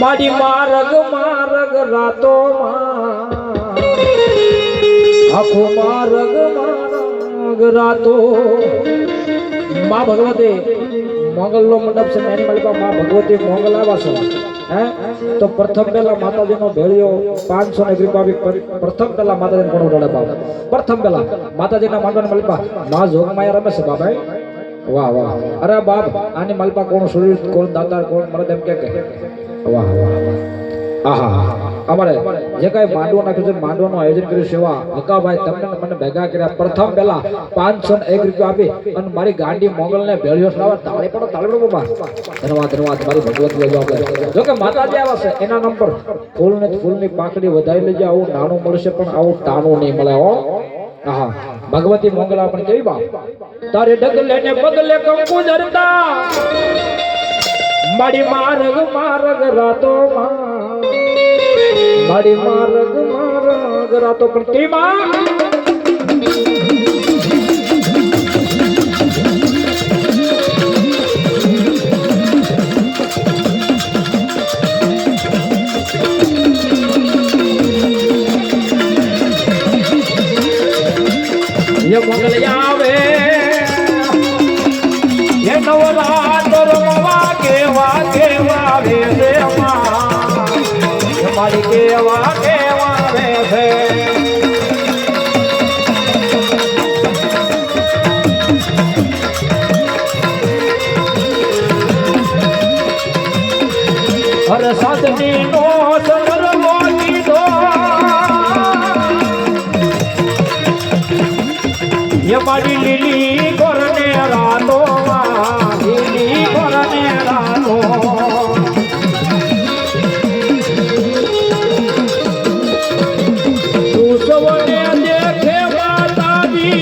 મારી મારગ મારગ રાતો આખો મારગ મારગ રાતો માં ભગવતી મોગલનો મંડપ છે એની માલિકા માં ભગવતી મોગલ આવા છે હે તો પ્રથમ પહેલા માતાજીનો ભેળિયો 500 ની કૃપા પ્રથમ પહેલા માતાજીને કોણ ઉડાડે બાપ પ્રથમ પહેલા માતાજીના માંડવાની માલિકા માં જોગમાયા રમે છે બાપ વાહ વાહ અરે બાપ આની માલિકા કોણ સૂર્ય કોણ દાતાર કોણ મરદ એમ કે વાહ વાહ આહા અમારે જે કઈ માંડવો નાખ્યું છે માંડવાનું આયોજન કર્યું સેવા હકાભાઈ તમને મને ભેગા કર્યા પ્રથમ પહેલા 501 રૂપિયા આપી અને મારી ગાંડી મોગલને ભેળિયો લાવવા તાળી પડો બાબા ધન્યવાદ ધન્યવાદ મારી ભગવતી લેજો આપણે જો કે માતાજી આવા છે એના નંબર ફૂલની પાંખડી વધારી લેજો આવું નાનું મળશે પણ આવું ટાણું નહીં મળે હો આહા ભગવતી મોગલ આપણે કેવી બાપ તારે ડગલે ને બગલે કંકુ જરતા મારી મારગ રાતો મારી મારગ રાતો પણ કેવી માં ये मंगल आवे ये नवरात्र रमवा केवा वे रे मारी केवा वे है अरे साधनी नो संगरवो कीधो ये मारी लीली करने रातो लीली करने रातो तू सबने देखे माताजी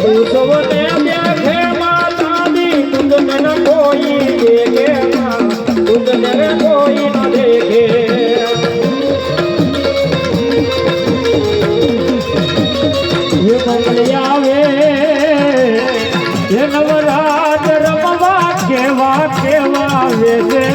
तू सबने देखे माताजी तुझ में कोई देखे तुझ में कोई न देखे आवे ये नवरात्र रमवा केवा वे रे